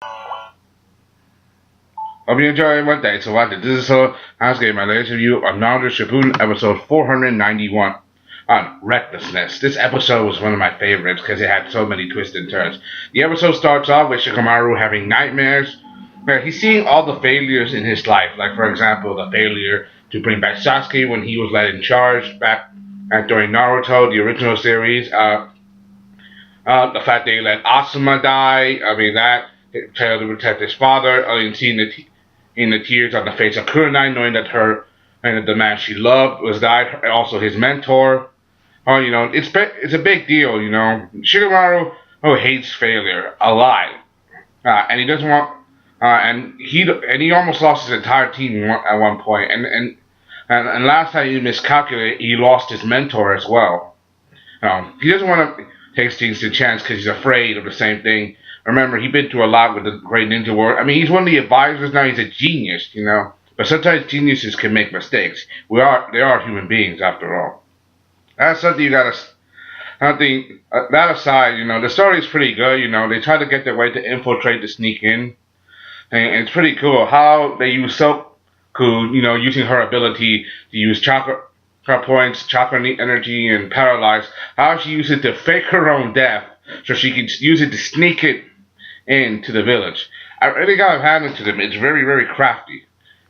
Hope you enjoy my day. So what this is so I was getting my latest review of Naruto Shippuden episode 491 on Recklessness. This episode was one of my favorites because it had so many twists and turns. The episode starts off with Shikamaru having nightmares where he's seeing all the failures in his life. Like for example, the failure to bring back Sasuke when he was led in charge back during Naruto, the original series. The fact that he let Asuma die. I mean that failed to protect his father. I mean seeing in the tears on the face of Kurenai, knowing that her and that the man she loved was died, also his mentor. Oh, it's a big deal. Shikamaru hates failure a lot, and he doesn't want. And he almost lost his entire team at one point. And last time he miscalculated, he lost his mentor as well. He doesn't want to take things to chance because he's afraid of the same thing. Remember, he's been through a lot with the great ninja world. I mean, he's one of the advisors now. He's a genius. But sometimes geniuses can make mistakes. They are human beings after all. That's something you gotta. I think that aside, the story is pretty good. They try to get their way to infiltrate, to sneak in, and it's pretty cool how they use Soku. Using her ability to use chakra points, chakra energy, and paralyze. How she uses it to fake her own death, so she can use it to sneak it into the village. I really got a hand into them. It's very, very crafty.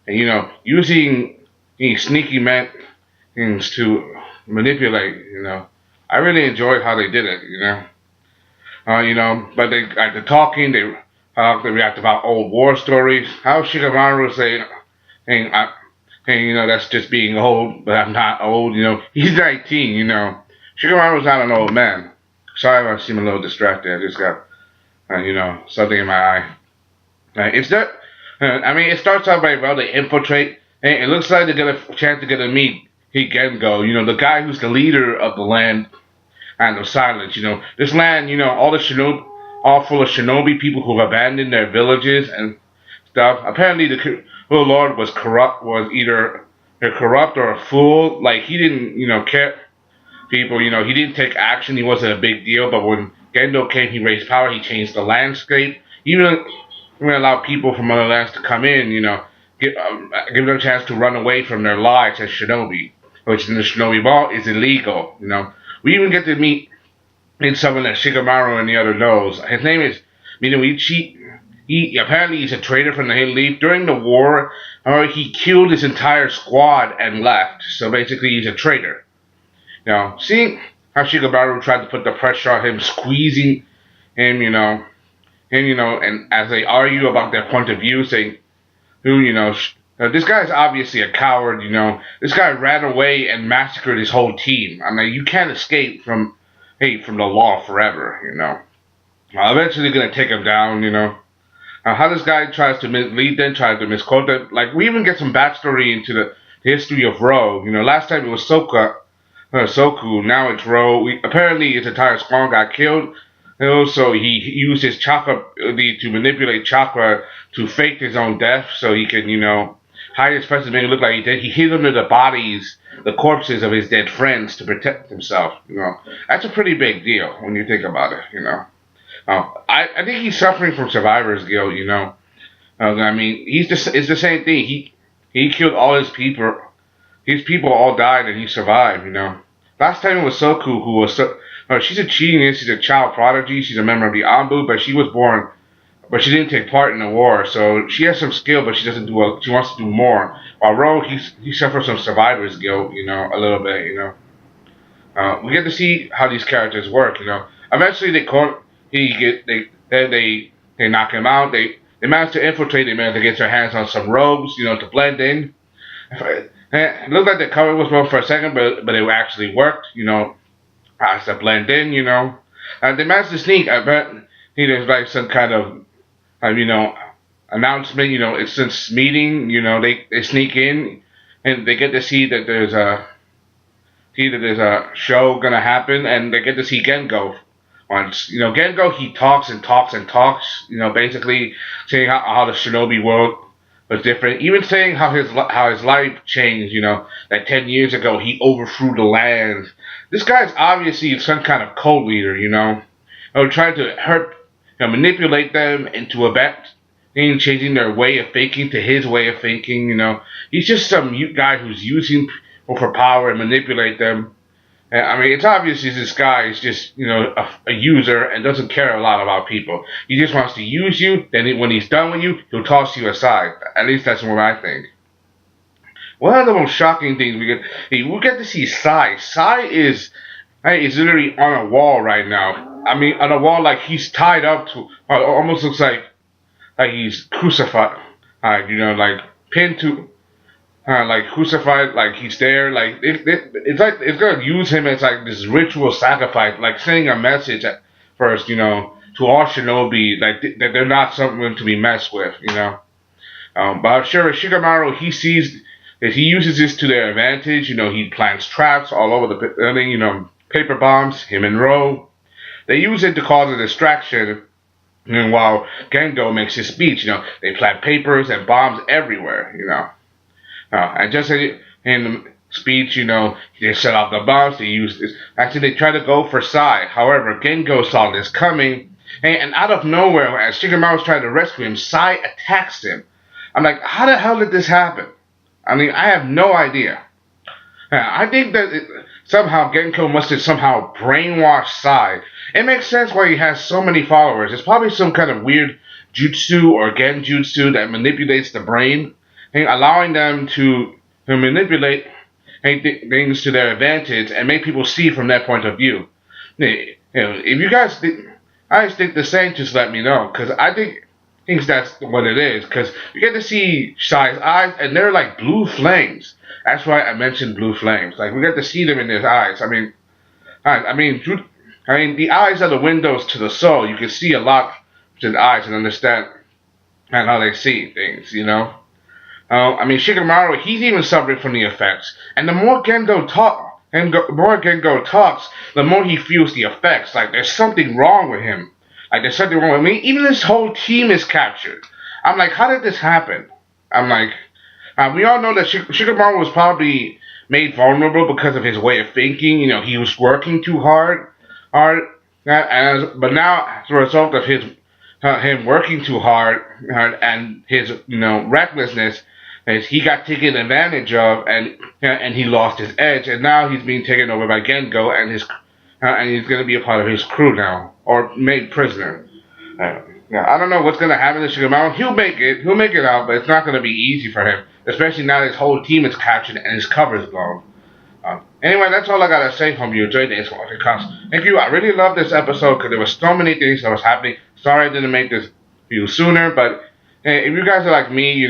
And, using sneaky things to manipulate, I really enjoyed how they did it. But they, like the talking, they react about old war stories. How Shikamaru say, that's just being old, but I'm not old, He's 19, Shikamaru's not an old man. Sorry if I seem a little distracted. I just got something in my eye. It starts out very well. They infiltrate, and it looks like they get a chance to get to meet Gengo, the guy who's the leader of the land and of silence. This land, all the shinobi, all full of shinobi people who've abandoned their villages and stuff. Apparently, the lord was corrupt, was either corrupt or a fool. Like he didn't, care people. He didn't take action. He wasn't a big deal. But when Gendo came, he raised power. He changed the landscape. Even allowed people from other lands to come in. Give them a chance to run away from their lives as shinobi, which in the shinobi ball is illegal. We even get to meet someone that Shikamaru and the other knows. His name is Minuichi. Apparently he's a traitor from the Hidden Leaf. During the war, he killed his entire squad and left. So basically, he's a traitor. Seeing how Shikamaru tried to put the pressure on him, squeezing him, and as they argue about their point of view, saying, this guy's obviously a coward, this guy ran away and massacred his whole team. I mean, you can't escape from the law forever, Eventually gonna take him down, how this guy tries to lead them, tries to misquote them. Like, we even get some backstory into the history of Ro. Last time it was Soku, now it's Ro. Apparently his entire squad got killed. And also he used his chakra ability to manipulate chakra to fake his own death so he can, hide his presence, make it look like he did. He hid under the corpses of his dead friends to protect himself, That's a pretty big deal when you think about it, I think he's suffering from survivor's guilt, it's the same thing. He killed all his people. His people all died and he survived, Last time it was Soku who was she's a genius, she's a child prodigy, she's a member of the Anbu, but she she didn't take part in the war, so she has some skill, but she doesn't she wants to do more. While Ro, he suffers from survivor's guilt, a little bit, we get to see how these characters work, Eventually they knock him out, they manage to infiltrate him and to get their hands on some robes, to blend in. It looked like the cover was wrong for a second, but it actually worked, as to blend in, And they managed to sneak. I bet there's like some kind of, announcement, it's this meeting, they sneak in and they get to see that there's a show gonna happen, and they get to see Gengo once. Gengo, he talks and talks and talks, basically saying how the shinobi world was different. Even saying how his life changed, that 10 years ago he overthrew the land. This guy's obviously some kind of cult leader, trying to hurt manipulate them into a bet, changing their way of thinking to his way of thinking. He's just some guy who's using people for power and manipulate them. And, I mean, it's obvious this guy is just, a user and doesn't care a lot about people. He just wants to use you. Then when he's done with you, he'll toss you aside. At least that's what I think. One of the most shocking things we get to see Sai. Sai is literally on a wall right now. I mean, on a wall like he's tied up to, almost looks like he's crucified. Like pinned to, like crucified, like he's there. Like it's like it's gonna use him as like this ritual sacrifice, like sending a message at first, to all shinobi, like that they're not something to be messed with, but I'm sure Shikamaru, he uses this to their advantage. He plants traps all over the building. Paper bombs, him and Ro. They use it to cause a distraction. And while Gengo makes his speech, they plant papers and bombs everywhere. And just in the speech, they set off the bombs. They use this. Actually, they try to go for Sai. However, Gengo saw this coming, and out of nowhere, as Shikamaru's trying to rescue him, Sai attacks him. I'm like, how the hell did this happen? I mean, I have no idea. I think that somehow Genko must have somehow brainwashed Sai. It makes sense why he has so many followers. It's probably some kind of weird jutsu or genjutsu that manipulates the brain, and allowing them to manipulate things to their advantage and make people see from that point of view. If you guys think the same, just let me know, because I think that's what it is, because you get to see Sai's eyes, and they're like blue flames. That's why I mentioned blue flames. Like, we get to see them in his eyes. I mean, the eyes are the windows to the soul. You can see a lot with the eyes and understand how they see things, Shikamaru, he's even suffering from the effects. And the more Gengo talks, the more he feels the effects. Like, there's something wrong with him. Like, there's something wrong with me. Even his whole team is captured. I'm like, how did this happen? I'm like, we all know that Shikamaru was probably made vulnerable because of his way of thinking. He was working too hard. But now, as a result of him working too hard and his, recklessness, he got taken advantage of, and he lost his edge, and now he's being taken over by Gengo, and he's going to be a part of his crew now, or made prisoner. I don't know what's going to happen to Shikamaru. He'll make it out, but it's not going to be easy for him, especially now his whole team is captured and his cover is blown. Anyway, that's all I gotta say. Hope you enjoyed this one. Thank you. I really love this episode because there were so many things that was happening. Sorry I didn't make this view sooner, but if you guys are like me,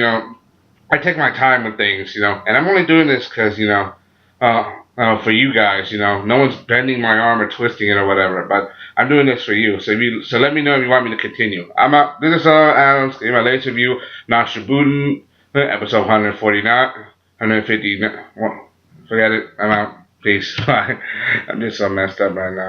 I take my time with things, and I'm only doing this because, for you guys, no one's bending my arm or twisting it or whatever, but I'm doing this for you. So let me know if you want me to continue. I'm out. This is Adams. In my latest review, Naruto Shippuden, episode 149, 150. Forget it. I'm out. Peace. Bye. I'm just so messed up right now.